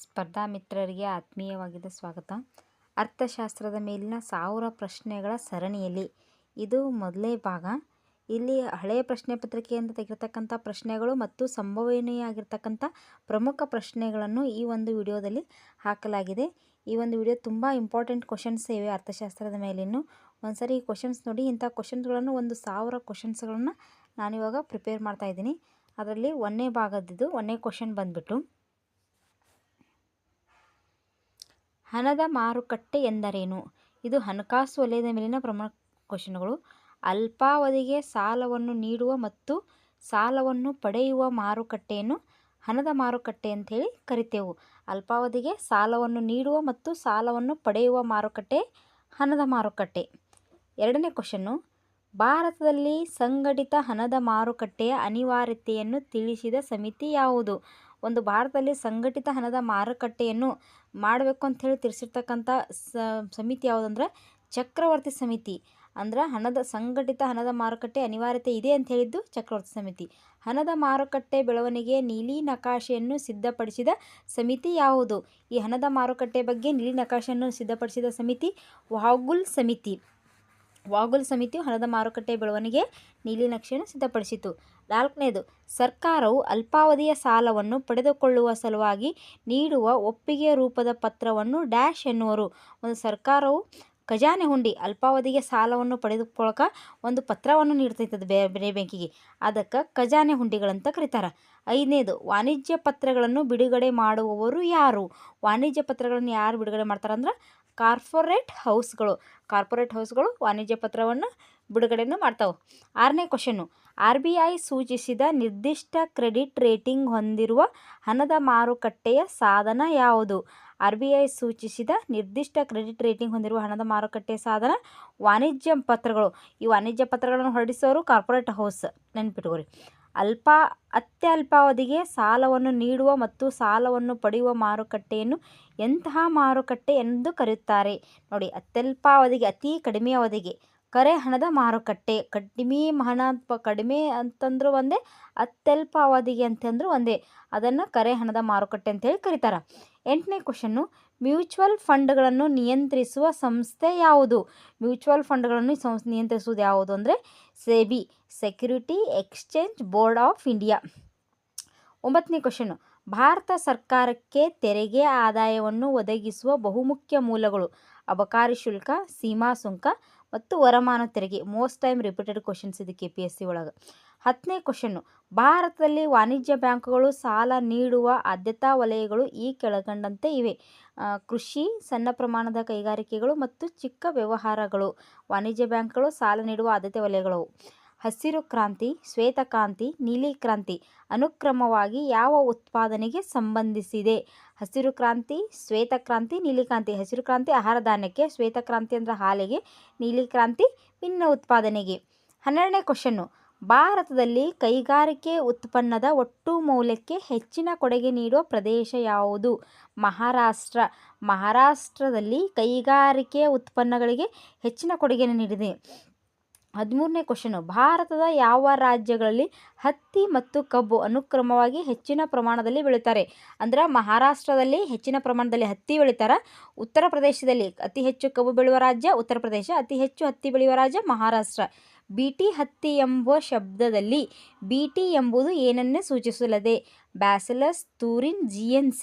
ಸ್ಪರ್ಧಾ ಮಿತ್ರರಿಗೆ ಆತ್ಮೀಯವಾದ ಸ್ವಾಗತ. ಅರ್ಥಶಾಸ್ತ್ರದ ಮೇಲಿನ 1000 ಪ್ರಶ್ನೆಗಳ ಸರಣಿಯಲ್ಲಿ ಇದು ಮೊದಲನೇ ಭಾಗ. ಇಲ್ಲಿ ಹಳೆಯ ಪ್ರಶ್ನೆ ಪತ್ರಿಕೆಯಿಂದ ತೆಗೆದಿರ್ತಕ್ಕಂಥ ಪ್ರಶ್ನೆಗಳು ಮತ್ತು ಸಂಭವನೀಯವಾಗಿರ್ತಕ್ಕಂಥ ಪ್ರಮುಖ ಪ್ರಶ್ನೆಗಳನ್ನು ಈ ಒಂದು ವಿಡಿಯೋದಲ್ಲಿ ಹಾಕಲಾಗಿದೆ. ಈ ಒಂದು ವಿಡಿಯೋ ತುಂಬ ಇಂಪಾರ್ಟೆಂಟ್ ಕ್ವಶನ್ಸ್ ಇವೆ ಅರ್ಥಶಾಸ್ತ್ರದ ಮೇಲಿನ್ನು. ಒಂದ್ಸರಿ ಈ ಕ್ವಶನ್ಸ್ ನೋಡಿ. ಇಂಥ ಕ್ವಶನ್ಸ್ಗಳನ್ನು 1000 ಕ್ವಶನ್ಸ್ಗಳನ್ನು ನಾನಿವಾಗ ಪ್ರಿಪೇರ್ ಮಾಡ್ತಾ ಇದ್ದೀನಿ. ಅದರಲ್ಲಿ ಒಂದನೇ ಭಾಗದ್ದು ಒಂದನೇ ಕ್ವಶನ್ ಬಂದ್ಬಿಟ್ಟು, ಹಣದ ಮಾರುಕಟ್ಟೆ ಎಂದರೇನು? ಇದು ಹಣಕಾಸು ವಲಯದ ಮೇಲಿನ ಪ್ರಮುಖ ಕ್ವಶನ್ಗಳು. ಅಲ್ಪಾವಧಿಗೆ ಸಾಲವನ್ನು ನೀಡುವ ಮತ್ತು ಸಾಲವನ್ನು ಪಡೆಯುವ ಮಾರುಕಟ್ಟೆಯನ್ನು ಹಣದ ಮಾರುಕಟ್ಟೆ ಅಂತ ಹೇಳಿ ಕರಿತೇವೆ. ಅಲ್ಪಾವಧಿಗೆ ಸಾಲವನ್ನು ನೀಡುವ ಮತ್ತು ಸಾಲವನ್ನು ಪಡೆಯುವ ಮಾರುಕಟ್ಟೆ ಹಣದ ಮಾರುಕಟ್ಟೆ. ಎರಡನೇ ಕ್ವಶನ್ನು, ಭಾರತದಲ್ಲಿ ಸಂಘಟಿತ ಹಣದ ಮಾರುಕಟ್ಟೆಯ ಅನಿವಾರ್ಯತೆಯನ್ನು ತಿಳಿಸಿದ ಸಮಿತಿ ಯಾವುದು? ಒಂದು ಭಾರತದಲ್ಲಿ ಸಂಘಟಿತ ಹಣದ ಮಾರುಕಟ್ಟೆಯನ್ನು ಮಾಡಬೇಕು ಅಂಥೇಳಿ ತಿಳಿಸಿರ್ತಕ್ಕಂಥ ಸಮಿತಿ ಯಾವುದಂದ್ರೆ ಚಕ್ರವರ್ತಿ ಸಮಿತಿ. ಅಂದ್ರೆ ಸಂಘಟಿತ ಹಣದ ಮಾರುಕಟ್ಟೆ ಅನಿವಾರ್ಯತೆ ಇದೆ ಅಂತ ಹೇಳಿದ್ದು ಚಕ್ರವರ್ತಿ ಸಮಿತಿ. ಹಣದ ಮಾರುಕಟ್ಟೆ ಬೆಳವಣಿಗೆ ನೀಲಿ ನಕಾಶೆಯನ್ನು ಸಿದ್ಧಪಡಿಸಿದ ಸಮಿತಿ ಯಾವುದು? ಈ ಹಣದ ಮಾರುಕಟ್ಟೆ ಬಗ್ಗೆ ನೀಲಿ ನಕಾಶೆಯನ್ನು ಸಿದ್ಧಪಡಿಸಿದ ಸಮಿತಿ ವಾಗುಲ್ ಸಮಿತಿ. ವಾಗುಲ್ ಸಮಿತಿಯು ಹಣದ ಮಾರುಕಟ್ಟೆ ಬೆಳವಣಿಗೆ ನೀಲಿ ನಕ್ಷೆಯನ್ನು ಸಿದ್ಧಪಡಿಸಿತು. ನಾಲ್ಕನೇದು, ಸರ್ಕಾರವು ಅಲ್ಪಾವಧಿಯ ಸಾಲವನ್ನು ಪಡೆದುಕೊಳ್ಳುವ ಸಲುವಾಗಿ ನೀಡುವ ಒಪ್ಪಿಗೆ ರೂಪದ ಪತ್ರವನ್ನು ಡ್ಯಾಶ್ ಎನ್ನುವರು. ಒಂದು ಸರ್ಕಾರವು ಖಜಾನೆ ಹುಂಡಿ ಅಲ್ಪಾವಧಿಗೆ ಸಾಲವನ್ನು ಪಡೆದುಕೊಳ್ಳಕ ಒಂದು ಪತ್ರವನ್ನು ನೀಡ್ತೈತದ ಬೇರೆ ಬ್ಯಾಂಕಿಗೆ, ಅದಕ್ಕೆ ಖಜಾನೆ ಹುಂಡಿಗಳಂತ ಕರೀತಾರೆ. ಐದನೇದು, ವಾಣಿಜ್ಯ ಪತ್ರಗಳನ್ನು ಬಿಡುಗಡೆ ಮಾಡುವವರು ಯಾರು? ವಾಣಿಜ್ಯ ಪತ್ರಗಳನ್ನು ಯಾರು ಬಿಡುಗಡೆ ಮಾಡ್ತಾರಂದ್ರೆ ಕಾರ್ಪೊರೇಟ್ ಹೌಸ್ಗಳು ವಾಣಿಜ್ಯ ಪತ್ರವನ್ನು ಬಿಡುಗಡೆಯನ್ನು ಮಾಡ್ತಾವೆ. ಆರನೇ ಕ್ವಶನ್ನು, RBI ಸೂಚಿಸಿದ ನಿರ್ದಿಷ್ಟ ಕ್ರೆಡಿಟ್ ರೇಟಿಂಗ್ ಹೊಂದಿರುವ ಹಣದ ಮಾರುಕಟ್ಟೆಯ ಸಾಧನ ಯಾವುದು? RBI ಸೂಚಿಸಿದ ನಿರ್ದಿಷ್ಟ ಕ್ರೆಡಿಟ್ ರೇಟಿಂಗ್ ಹೊಂದಿರುವ ಹಣದ ಮಾರುಕಟ್ಟೆಯ ಸಾಧನ ವಾಣಿಜ್ಯ ಪತ್ರಗಳು. ಈ ವಾಣಿಜ್ಯ ಪತ್ರಗಳನ್ನು ಹೊರಡಿಸೋರು ಕಾರ್ಪೊರೇಟ್ ಹೌಸ್, ನೆನ್ಪಿಟ್ಕೋರಿ. ಅತ್ಯಲ್ಪಾವಧಿಗೆ ಸಾಲವನ್ನು ನೀಡುವ ಮತ್ತು ಸಾಲವನ್ನು ಪಡೆಯುವ ಮಾರುಕಟ್ಟೆಯನ್ನು ಎಂತಹ ಮಾರುಕಟ್ಟೆ ಎಂದು ಕರೆಯುತ್ತಾರೆ? ನೋಡಿ, ಅತ್ಯಲ್ಪಾವಧಿಗೆ ಅತಿ ಕಡಿಮೆ ಅವಧಿಗೆ ಕರೆ ಹಣದ ಮಾರುಕಟ್ಟೆ. ಕಡಿಮೆ ಅಂತಂದ್ರೂ ಒಂದೇ, ಅತ್ಯಲ್ಪ ಅವಧಿಗೆ ಅಂತಂದ್ರೂ ಒಂದೇ. ಅದನ್ನು ಕರೆ ಹಣದ ಮಾರುಕಟ್ಟೆ ಅಂತೇಳಿ ಕರೀತಾರೆ. ಎಂಟನೇ ಕ್ವಶನ್ನು, ಮ್ಯೂಚುವಲ್ ಫಂಡ್ಗಳನ್ನು ನಿಯಂತ್ರಿಸುವ ಸಂಸ್ಥೆ ಯಾವುದು? ಮ್ಯೂಚುವಲ್ ಫಂಡ್ಗಳನ್ನು ನಿಯಂತ್ರಿಸುವುದು ಯಾವುದು ಅಂದರೆ SEBI, security exchange board of India. ಒಂಬತ್ತನೇ ಕ್ವಶನ್ನು, ಭಾರತ ಸರ್ಕಾರಕ್ಕೆ ತೆರಿಗೆ ಆದಾಯವನ್ನು ಒದಗಿಸುವ ಬಹುಮುಖ್ಯ ಮೂಲಗಳು ಅಬಕಾರಿ ಶುಲ್ಕ, ಸೀಮಾ ಸುಂಕ ಮತ್ತು ವರಮಾನ ತೆರಿಗೆ. ಮೋಸ್ಟ್ ಟೈಮ್ ರಿಪೀಟೆಡ್ ಕ್ವಶನ್ಸ್ ಇದು KPSC ಒಳಗೆ. 10ನೇ ಕ್ವಶನ್ನು, ಭಾರತದಲ್ಲಿ ವಾಣಿಜ್ಯ ಬ್ಯಾಂಕುಗಳು ಸಾಲ ನೀಡುವ ಆದ್ಯತಾ ವಲಯಗಳು ಈ ಕೆಳಕಂಡಂತೆ ಇವೆ. ಕೃಷಿ, ಸಣ್ಣ ಪ್ರಮಾಣದ ಕೈಗಾರಿಕೆಗಳು ಮತ್ತು ಚಿಕ್ಕ ವ್ಯವಹಾರಗಳು. ವಾಣಿಜ್ಯ ಬ್ಯಾಂಕ್ಗಳು ಸಾಲ ನೀಡುವ ಆದ್ಯತೆ ವಲಯಗಳು. ಹಸಿರು ಕ್ರಾಂತಿ, ಶ್ವೇತಕ್ರಾಂತಿ, ನೀಲಿ ಕ್ರಾಂತಿ ಅನುಕ್ರಮವಾಗಿ ಯಾವ ಉತ್ಪಾದನೆಗೆ ಸಂಬಂಧಿಸಿದೆ? ಹಸಿರು ಕ್ರಾಂತಿ, ಶ್ವೇತಕ್ರಾಂತಿ, ನೀಲಿ ಕ್ರಾಂತಿ. ಹಸಿರು ಕ್ರಾಂತಿ ಆಹಾರ ಧಾನ್ಯಕ್ಕೆ, ಶ್ವೇತಕ್ರಾಂತಿ ಅಂದರೆ ಹಾಲಿಗೆ, ನೀಲಿ ಕ್ರಾಂತಿ ಭಿನ್ನ ಉತ್ಪಾದನೆಗೆ. 12ನೇ ಕ್ವಶನ್ನು, ಭಾರತದಲ್ಲಿ ಕೈಗಾರಿಕೆ ಉತ್ಪನ್ನದ ಒಟ್ಟು ಮೌಲ್ಯಕ್ಕೆ ಹೆಚ್ಚಿನ ಕೊಡುಗೆ ನೀಡುವ ಪ್ರದೇಶ ಯಾವುದು? ಮಹಾರಾಷ್ಟ್ರ. ಮಹಾರಾಷ್ಟ್ರದಲ್ಲಿ ಕೈಗಾರಿಕೆ ಉತ್ಪನ್ನಗಳಿಗೆ ಹೆಚ್ಚಿನ ಕೊಡುಗೆಯನ್ನು ನೀಡಿದೆ. 13ನೇ ಕ್ವಶನ್ನು, ಭಾರತದ ಯಾವ ರಾಜ್ಯಗಳಲ್ಲಿ ಹತ್ತಿ ಮತ್ತು ಕಬ್ಬು ಅನುಕ್ರಮವಾಗಿ ಹೆಚ್ಚಿನ ಪ್ರಮಾಣದಲ್ಲಿ ಬೆಳೀತಾರೆ? ಅಂದ್ರೆ ಮಹಾರಾಷ್ಟ್ರದಲ್ಲಿ ಹೆಚ್ಚಿನ ಪ್ರಮಾಣದಲ್ಲಿ ಹತ್ತಿ ಬೆಳೀತಾರೆ. ಉತ್ತರ ಪ್ರದೇಶದಲ್ಲಿ ಅತಿ ಹೆಚ್ಚು ಕಬ್ಬು ಬೆಳೆಯುವ ರಾಜ್ಯ ಉತ್ತರ ಪ್ರದೇಶ, ಅತಿ ಹೆಚ್ಚು ಹತ್ತಿ ಬೆಳೆಯುವ ರಾಜ್ಯ ಮಹಾರಾಷ್ಟ್ರ. BT ಹತ್ತಿ ಎಂಬ ಶಬ್ದದಲ್ಲಿ BT ಎಂಬುದು ಏನನ್ನು ಸೂಚಿಸುತ್ತದೆ? Bacillus ತೂರಿನ್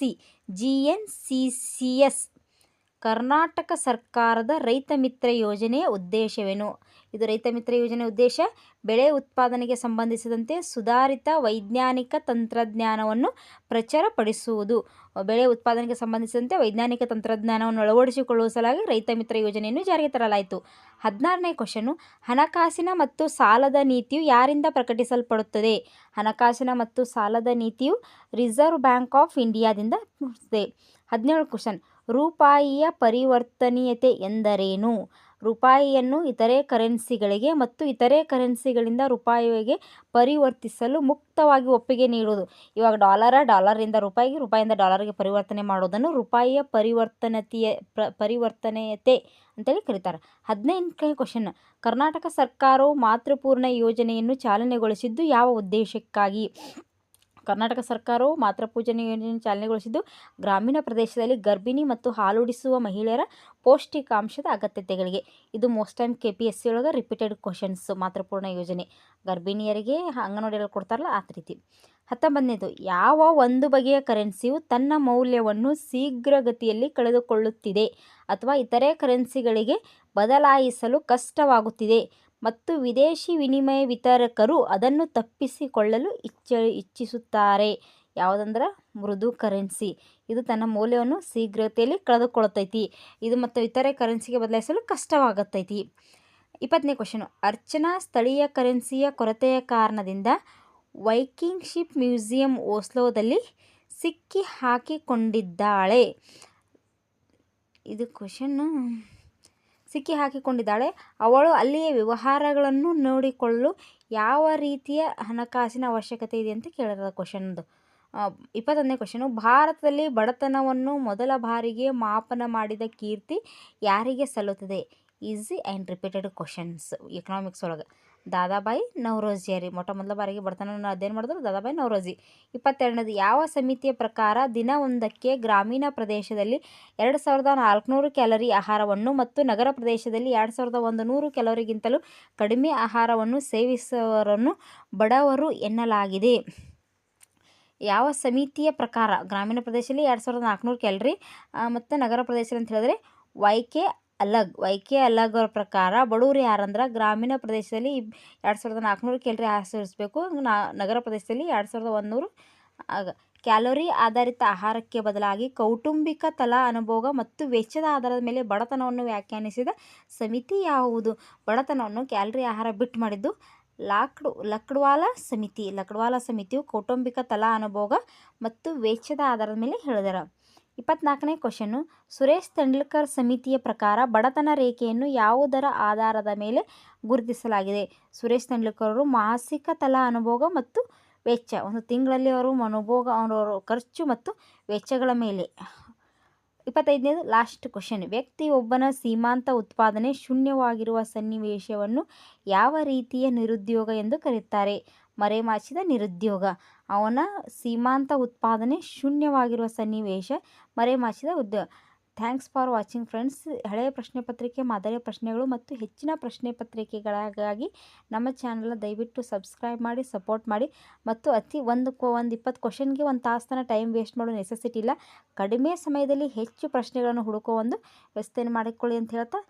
GNCS. ಕರ್ನಾಟಕ ಸರ್ಕಾರದ ರೈತ ಮಿತ್ರ ಯೋಜನೆಯ ಉದ್ದೇಶವೇನು? ಇದು ರೈತ ಮಿತ್ರ ಯೋಜನೆ ಉದ್ದೇಶ ಬೆಳೆ ಉತ್ಪಾದನೆಗೆ ಸಂಬಂಧಿಸಿದಂತೆ ಸುಧಾರಿತ ವೈಜ್ಞಾನಿಕ ತಂತ್ರಜ್ಞಾನವನ್ನು ಪ್ರಚುರಪಡಿಸುವುದು. ಬೆಳೆ ಉತ್ಪಾದನೆಗೆ ಸಂಬಂಧಿಸಿದಂತೆ ವೈಜ್ಞಾನಿಕ ತಂತ್ರಜ್ಞಾನವನ್ನು ಅಳವಡಿಸಿಕೊಳ್ಳುವ ಸಲುವಾಗಿ ರೈತ ಮಿತ್ರ ಯೋಜನೆಯನ್ನು ಜಾರಿಗೆ ತರಲಾಯಿತು. 16ನೇ ಕ್ವಶನ್ನು, ಹಣಕಾಸಿನ ಮತ್ತು ಸಾಲದ ನೀತಿಯು ಯಾರಿಂದ ಪ್ರಕಟಿಸಲ್ಪಡುತ್ತದೆ? ಹಣಕಾಸಿನ ಮತ್ತು ಸಾಲದ ನೀತಿಯು ರಿಸರ್ವ್ ಬ್ಯಾಂಕ್ ಆಫ್ ಇಂಡಿಯಾದಿಂದ ಇದೆ. 17ನೇ ಕ್ವಶನ್, ರೂಪಾಯಿಯ ಪರಿವರ್ತನೀಯತೆ ಎಂದರೇನು? ರೂಪಾಯಿಯನ್ನು ಇತರೆ ಕರೆನ್ಸಿಗಳಿಗೆ ಮತ್ತು ಇತರೆ ಕರೆನ್ಸಿಗಳಿಂದ ರೂಪಾಯಿಗೆ ಪರಿವರ್ತಿಸಲು ಮುಕ್ತವಾಗಿ ಒಪ್ಪಿಗೆ ನೀಡುವುದು. ಇವಾಗ ಡಾಲರಿಂದ ರೂಪಾಯಿಗೆ, ರೂಪಾಯಿಯಿಂದ ಡಾಲರ್ಗೆ ಪರಿವರ್ತನೆ ಮಾಡೋದನ್ನು ರೂಪಾಯಿಯ ಪರಿವರ್ತನೀಯತೆ ಅಂತೇಳಿ ಕರೀತಾರೆ. 18ನೇ ಕ್ವಶನ್, ಕರ್ನಾಟಕ ಸರ್ಕಾರವು ಮಾತೃಪೂರ್ಣ ಯೋಜನೆಯನ್ನು ಚಾಲನೆಗೊಳಿಸಿದ್ದು ಯಾವ ಉದ್ದೇಶಕ್ಕಾಗಿ? ಕರ್ನಾಟಕ ಸರ್ಕಾರವು ಮಾತೃಪೂಜನೆ ಯೋಜನೆ ಚಾಲನೆಗೊಳಿಸಿದ್ದು ಗ್ರಾಮೀಣ ಪ್ರದೇಶದಲ್ಲಿ ಗರ್ಭಿಣಿ ಮತ್ತು ಹಾಲುಡಿಸುವ ಮಹಿಳೆಯರ ಪೌಷ್ಟಿಕಾಂಶದ ಅಗತ್ಯತೆಗಳಿಗೆ. ಇದು ಮೋಸ್ಟ್ ಟೈಮ್ KPSC ಒಳಗೆ ರಿಪೀಟೆಡ್ ಕ್ವಶನ್ಸ್. ಮಾತೃಪೂರ್ಣ ಯೋಜನೆ ಗರ್ಭಿಣಿಯರಿಗೆ ಅಂಗನವಾಡಿಯಲ್ಲಿ ಕೊಡ್ತಾರಲ್ಲ ಆ ರೀತಿ. 19ನೇದು, ಯಾವ ಒಂದು ಬಗೆಯ ಕರೆನ್ಸಿಯು ತನ್ನ ಮೌಲ್ಯವನ್ನು ಶೀಘ್ರಗತಿಯಲ್ಲಿ ಕಳೆದುಕೊಳ್ಳುತ್ತಿದೆ ಅಥವಾ ಇತರೆ ಕರೆನ್ಸಿಗಳಿಗೆ ಬದಲಾಯಿಸಲು ಕಷ್ಟವಾಗುತ್ತಿದೆ ಮತ್ತು ವಿದೇಶಿ ವಿನಿಮಯ ವಿತರಕರು ಅದನ್ನು ತಪ್ಪಿಸಿಕೊಳ್ಳಲು ಇಚ್ಛಿಸುತ್ತಾರೆ? ಯಾವುದಂದ್ರೆ ಮೃದು ಕರೆನ್ಸಿ. ಇದು ತನ್ನ ಮೌಲ್ಯವನ್ನು ಶೀಘ್ರತೆಯಲ್ಲಿ ಕಳೆದುಕೊಳ್ಳುತ್ತೈತಿ. ಇದು ಮತ್ತು ಇತರೆ ಕರೆನ್ಸಿಗೆ ಬದಲಾಯಿಸಲು ಕಷ್ಟವಾಗುತ್ತೈತಿ. 20ನೇ ಕ್ವಶನು, ಅರ್ಚನಾ ಸ್ಥಳೀಯ ಕರೆನ್ಸಿಯ ಕೊರತೆಯ ಕಾರಣದಿಂದ ವೈಕಿಂಗ್ ಶಿಪ್ ಮ್ಯೂಸಿಯಂ ಓಸ್ಲೋದಲ್ಲಿ ಸಿಕ್ಕಿ ಹಾಕಿಕೊಂಡಿದ್ದಾಳೆ. ಇದು ಕ್ವಶನ್ನು. ಸಿಕ್ಕಿ ಹಾಕಿಕೊಂಡಿದ್ದಾಳೆ. ಅವಳು ಅಲ್ಲಿಯ ವ್ಯವಹಾರಗಳನ್ನು ನೋಡಿಕೊಳ್ಳಲು ಯಾವ ರೀತಿಯ ಹಣಕಾಸಿನ ಅವಶ್ಯಕತೆ ಇದೆ ಅಂತ ಕೇಳಿರೋದು ಕ್ವಶನ್ದು. 21ನೇ ಕ್ವಶನು, ಭಾರತದಲ್ಲಿ ಬಡತನವನ್ನು ಮೊದಲ ಬಾರಿಗೆ ಮಾಪನ ಮಾಡಿದ ಕೀರ್ತಿ ಯಾರಿಗೆ ಸಲ್ಲುತ್ತದೆ? Easy and repeated questions economics ಒಳಗೆ. ದಾದಾಬಾಯಿ ನವರೋಜಿಯರಿ ಮೊಟ್ಟ ಮೊದಲ ಬಾರಿಗೆ ಬಡತನವನ್ನು ಅಧ್ಯಯನ ಮಾಡಿದ್ರು ದಾದಾಬಾಯಿ ನವರೋಜಿ. 22ನೇದು, ಯಾವ ಸಮಿತಿಯ ಪ್ರಕಾರ ದಿನವೊಂದಕ್ಕೆ ಗ್ರಾಮೀಣ ಪ್ರದೇಶದಲ್ಲಿ 2400 ಕ್ಯಾಲರಿ ಆಹಾರವನ್ನು ಮತ್ತು ನಗರ ಪ್ರದೇಶದಲ್ಲಿ 2100 ಕ್ಯಾಲರಿಗಿಂತಲೂ ಕಡಿಮೆ ಆಹಾರವನ್ನು ಸೇವಿಸುವವರನ್ನು ಬಡವರು ಎನ್ನಲಾಗಿದೆ? ಯಾವ ಸಮಿತಿಯ ಪ್ರಕಾರ? ಗ್ರಾಮೀಣ ಪ್ರದೇಶದಲ್ಲಿ 2400 ಕ್ಯಾಲರಿ ಮತ್ತು ನಗರ ಪ್ರದೇಶದಲ್ಲಿ ಅಂತ ಹೇಳಿದ್ರೆ ವೈ ಕೆ ಅಲಗ್ ಅವ್ರ ಪ್ರಕಾರ ಬಡವರು ಯಾರಂದ್ರೆ ಗ್ರಾಮೀಣ ಪ್ರದೇಶದಲ್ಲಿ 2400 ಕ್ಯಾಲರಿ ಆಹಾರ ಸೇವಿಸಬೇಕು, ನಗರ ಪ್ರದೇಶದಲ್ಲಿ 2100 ಕ್ಯಾಲೋರಿ ಆಧಾರಿತ ಆಹಾರಕ್ಕೆ ಬದಲಾಗಿ ಕೌಟುಂಬಿಕ ತಲಾ ಅನುಭೋಗ ಮತ್ತು ವೆಚ್ಚದ ಆಧಾರದ ಮೇಲೆ ಬಡತನವನ್ನು ವ್ಯಾಖ್ಯಾನಿಸಿದ ಸಮಿತಿ ಯಾವುದು? ಬಡತನವನ್ನು ಕ್ಯಾಲರಿ ಆಹಾರ ಬಿಟ್ಟು ಮಾಡಿದ್ದು ಲಕ್ಡ್ವಾಲಾ ಸಮಿತಿ. ಲಕ್ಡ್ವಾಲಾ ಸಮಿತಿಯು ಕೌಟುಂಬಿಕ ತಲಾ ಅನುಭೋಗ ಮತ್ತು ವೆಚ್ಚದ ಆಧಾರದ ಮೇಲೆ ಹೇಳಿದಾರ. 24ನೇ ಕ್ವಶನ್ನು, ಸುರೇಶ್ ತೆಂಡೂಲ್ಕರ್ ಸಮಿತಿಯ ಪ್ರಕಾರ ಬಡತನ ರೇಖೆಯನ್ನು ಯಾವುದರ ಆಧಾರದ ಮೇಲೆ ಗುರುತಿಸಲಾಗಿದೆ? ಸುರೇಶ್ ತೆಂಡೂಲ್ಕರ್ ಅವರು ಮಾಸಿಕ ತಲಾ ಅನುಭೋಗ ಮತ್ತು ವೆಚ್ಚ, ಒಂದು ತಿಂಗಳಲ್ಲಿ ಅವರು ಅನುಭೋಗ ಅವರ ಖರ್ಚು ಮತ್ತು ವೆಚ್ಚಗಳ ಮೇಲೆ. 25ನೇದು ಲಾಸ್ಟ್ ಕ್ವಶನ್, ವ್ಯಕ್ತಿಯೊಬ್ಬನ ಸೀಮಾಂತ ಉತ್ಪಾದನೆ ಶೂನ್ಯವಾಗಿರುವ ಸನ್ನಿವೇಶವನ್ನು ಯಾವ ರೀತಿಯ ನಿರುದ್ಯೋಗ ಎಂದು ಕರೆಯುತ್ತಾರೆ? ಮರೆಮಾಚಿದ ನಿರುದ್ಯೋಗ. ಅವನ ಸೀಮಾಂತ ಉತ್ಪಾದನೆ ಶೂನ್ಯವಾಗಿರುವ ಸನ್ನಿವೇಶ ಮರೆಮಾಚಿದ ಉದ್ಯೋಗ. Thanks for watching friends. ಹಳೆಯ ಪ್ರಶ್ನೆ ಪತ್ರಿಕೆ, ಮಾದರಿಯ ಪ್ರಶ್ನೆಗಳು ಮತ್ತು ಹೆಚ್ಚಿನ ಪ್ರಶ್ನೆ ಪತ್ರಿಕೆಗಳಿಗಾಗಿ ನಮ್ಮ ಚಾನಲ್ನ ದಯವಿಟ್ಟು ಸಬ್ಸ್ಕ್ರೈಬ್ ಮಾಡಿ, ಸಪೋರ್ಟ್ ಮಾಡಿ. ಮತ್ತು ಒಂದು 20 ಕ್ವಶನ್ಗೆ 1 ತಾಸು ಟೈಮ್ ವೇಸ್ಟ್ ಮಾಡೋ ನೆಸೆಸಿಟಿ ಇಲ್ಲ. ಕಡಿಮೆ ಸಮಯದಲ್ಲಿ ಹೆಚ್ಚು ಪ್ರಶ್ನೆಗಳನ್ನು ಹುಡುಕೋ ಒಂದು ವ್ಯವಸ್ಥೆಯನ್ನು ಮಾಡಿಕೊಳ್ಳಿ ಅಂತ ಹೇಳ್ತಾ